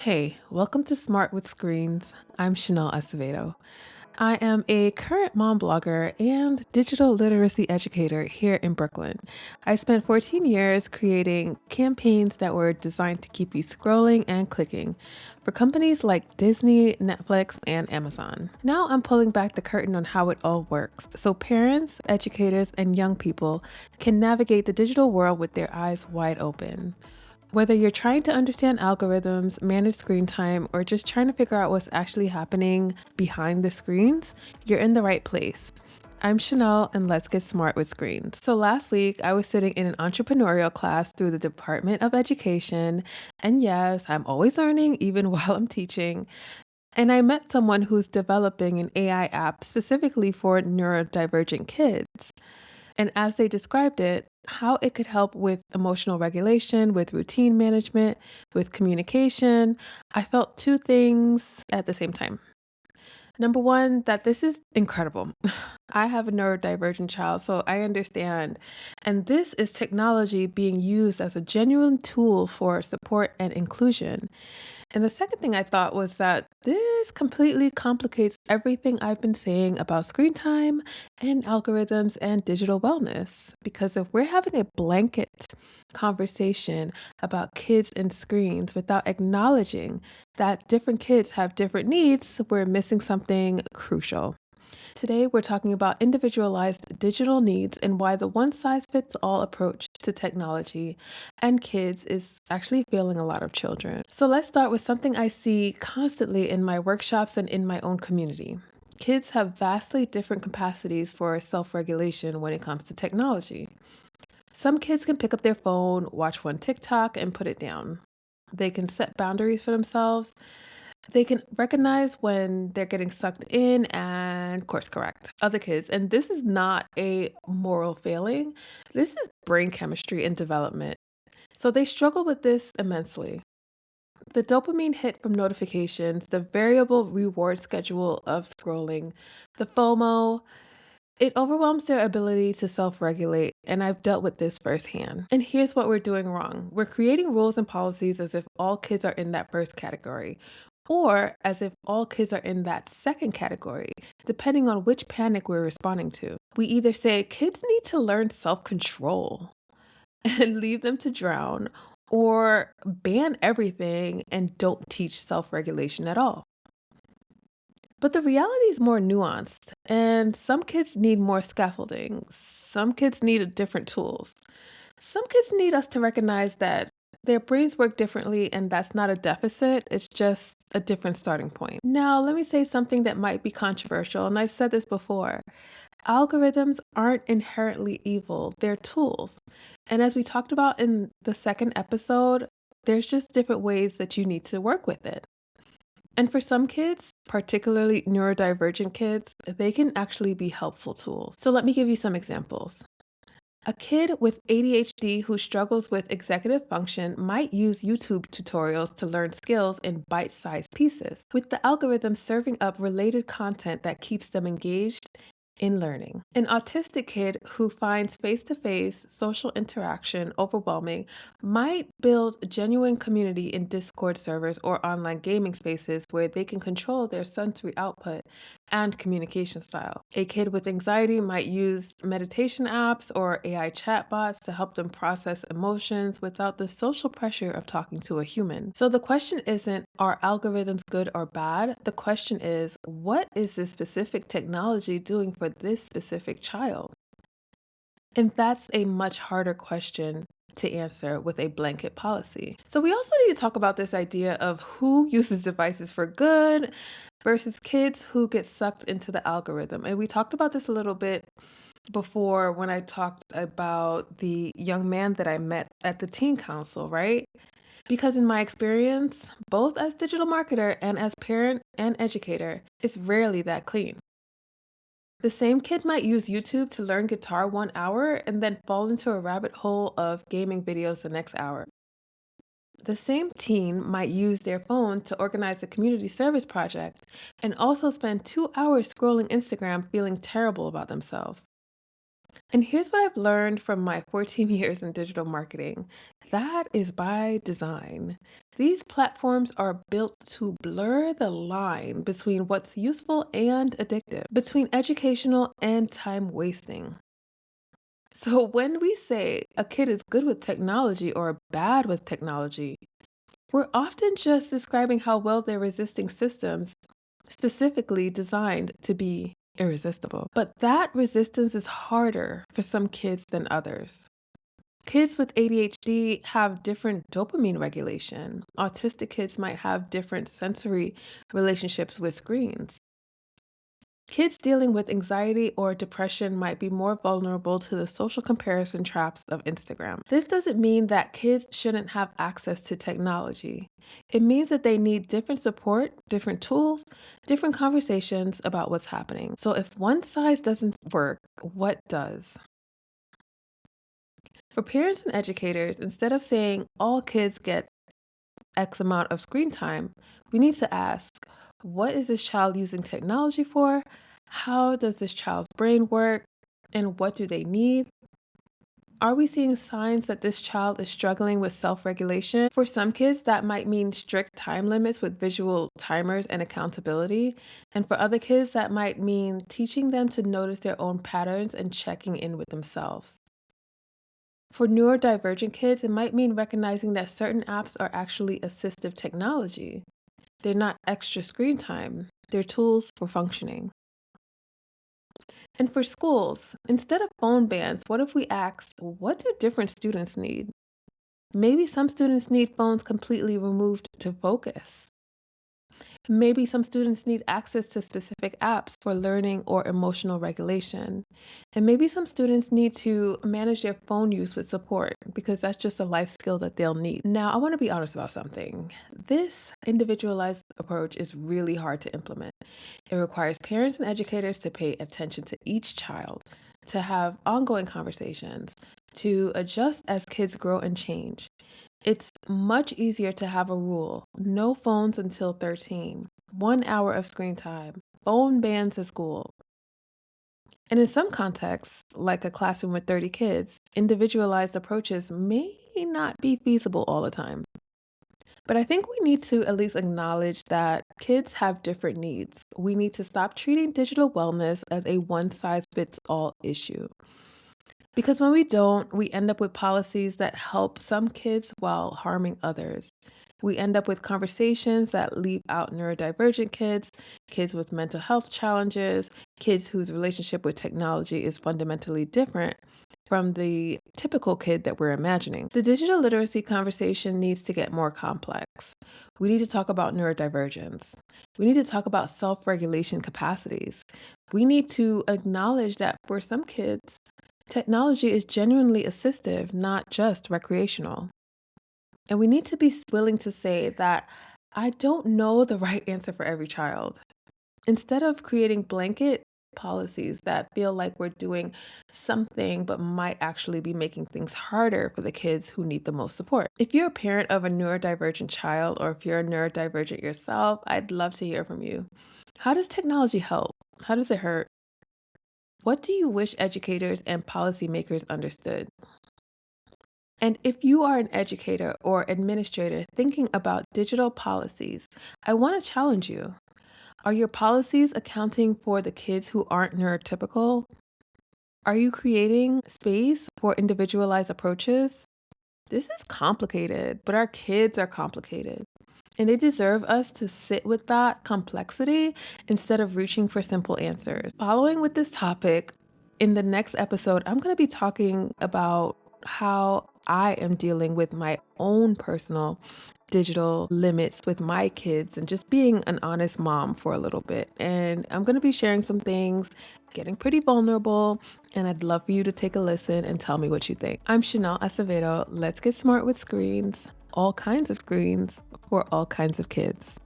Hey, welcome to Smart with Screens. I'm Schnelle Acevedo. I am a current mom blogger and digital literacy educator here in Brooklyn. I spent 14 years creating campaigns that were designed to keep you scrolling and clicking for companies like Disney, Netflix, and Amazon. Now I'm pulling back the curtain on how it all works so parents, educators, and young people can navigate the digital world with their eyes wide open. Whether you're trying to understand algorithms, manage screen time, or just trying to figure out what's actually happening behind the screens, you're in the right place. I'm Chanel, and let's get smart with screens. So, last week, I was sitting in an entrepreneurial class through the Department of Education. And yes, I'm always learning, even while I'm teaching. And I met someone who's developing an AI app specifically for neurodivergent kids. And as they described it, how it could help with emotional regulation, with routine management, with communication, I felt two things at the same time. Number one, that this is incredible. I have a neurodivergent child, so I understand. And this is technology being used as a genuine tool for support and inclusion. And the second thing I thought was that this completely complicates everything I've been saying about screen time and algorithms and digital wellness. Because if we're having a blanket conversation about kids and screens without acknowledging that different kids have different needs, we're missing something crucial. Today, we're talking about individualized digital needs and why the one size fits all approach to technology and kids is actually failing a lot of children. So, let's start with something I see constantly in my workshops and in my own community. Kids have vastly different capacities for self regulation when it comes to technology. Some kids can pick up their phone, watch one TikTok, and put it down. They can set boundaries for themselves. They can recognize when they're getting sucked in and course correct other kids. And this is not a moral failing. This is brain chemistry and development. So they struggle with this immensely. The dopamine hit from notifications, the variable reward schedule of scrolling, the FOMO, it overwhelms their ability to self regulate. And I've dealt with this firsthand. And here's what we're doing wrong: we're creating rules and policies as if all kids are in that first category, or as if all kids are in that second category, depending on which panic we're responding to. We either say kids need to learn self control and leave them to drown, or ban everything and don't teach self regulation at all. But the reality is more nuanced, and some kids need more scaffolding. Some kids need different tools. Some kids need us to recognize that their brains work differently, and that's not a deficit, it's just a different starting point. Now, let me say something that might be controversial, and I've said this before. Algorithms aren't inherently evil, they're tools. And as we talked about in the second episode, there's just different ways that you need to work with it. And for some kids, particularly neurodivergent kids, they can actually be helpful tools. So let me give you some examples. A kid with ADHD who struggles with executive function might use YouTube tutorials to learn skills in bite sized pieces, with the algorithm serving up related content that keeps them engaged in learning. An autistic kid who finds face to face social interaction overwhelming might build genuine community in Discord servers or online gaming spaces where they can control their sensory output and communication style. A kid with anxiety might use meditation apps or AI chatbots to help them process emotions without the social pressure of talking to a human. So the question isn't, are algorithms good or bad? The question is, what is this specific technology doing for this specific child? And that's a much harder question to answer with a blanket policy. So we also need to talk about this idea of who uses devices for good versus kids who get sucked into the algorithm. And we talked about this a little bit before when I talked about the young man that I met at the teen council, right? Because in my experience, both as digital marketer and as parent and educator, it's rarely that clean. The same kid might use YouTube to learn guitar 1 hour and then fall into a rabbit hole of gaming videos the next hour. The same teen might use their phone to organize a community service project and also spend 2 hours scrolling Instagram feeling terrible about themselves. And here's what I've learned from my 14 years in digital marketing. That is by design. These platforms are built to blur the line between what's useful and addictive, between educational and time wasting. So when we say a kid is good with technology or bad with technology, we're often just describing how well they're resisting systems specifically designed to be irresistible. But that resistance is harder for some kids than others. Kids with ADHD have different dopamine regulation. Autistic kids might have different sensory relationships with screens. Kids dealing with anxiety or depression might be more vulnerable to the social comparison traps of Instagram. This doesn't mean that kids shouldn't have access to technology. It means that they need different support, different tools, different conversations about what's happening. So if one size doesn't work, what does? For parents and educators, instead of saying all kids get X amount of screen time, we need to ask, what is this child using technology for? How does this child's brain work? And what do they need? Are we seeing signs that this child is struggling with self regulation? For some kids, that might mean strict time limits with visual timers and accountability. And for other kids, that might mean teaching them to notice their own patterns and checking in with themselves. For neurodivergent kids, it might mean recognizing that certain apps are actually assistive technology. They're not extra screen time, they're tools for functioning. And for schools, instead of phone bans, what if we asked, what do different students need? Maybe some students need phones completely removed to focus. Maybe some students need access to specific apps for learning or emotional regulation. And maybe some students need to manage their phone use with support because that's just a life skill that they'll need. Now, I want to be honest about something. This individualized approach is really hard to implement. It requires parents and educators to pay attention to each child, to have ongoing conversations, to adjust as kids grow and change. It's much easier to have a rule: no phones until 13, 1 hour of screen time, phone bans at school. And in some contexts, like a classroom with 30 kids, individualized approaches may not be feasible all the time. But I think we need to at least acknowledge that kids have different needs. We need to stop treating digital wellness as a one size fits all issue. Because when we don't, we end up with policies that help some kids while harming others. We end up with conversations that leave out neurodivergent kids, kids with mental health challenges, kids whose relationship with technology is fundamentally different from the typical kid that we're imagining. The digital literacy conversation needs to get more complex. We need to talk about neurodivergence. We need to talk about self regulation capacities. We need to acknowledge that for some kids, technology is genuinely assistive, not just recreational. And we need to be willing to say that I don't know the right answer for every child. Instead of creating blanket policies that feel like we're doing something but might actually be making things harder for the kids who need the most support. If you're a parent of a neurodivergent child or if you're a neurodivergent yourself, I'd love to hear from you. How does technology help? How does it hurt? What do you wish educators and policymakers understood? And if you are an educator or administrator thinking about digital policies, I want to challenge you. Are your policies accounting for the kids who aren't neurotypical? Are you creating space for individualized approaches? This is complicated, but our kids are complicated. And they deserve us to sit with that complexity instead of reaching for simple answers. Following with this topic, in the next episode, I'm going to be talking about how I am dealing with my own personal digital limits with my kids and just being an honest mom for a little bit. And I'm going to be sharing some things, getting pretty vulnerable, and I'd love for you to take a listen and tell me what you think. I'm Schnelle Acevedo. Let's get smart with screens, all kinds of screens for all kinds of kids.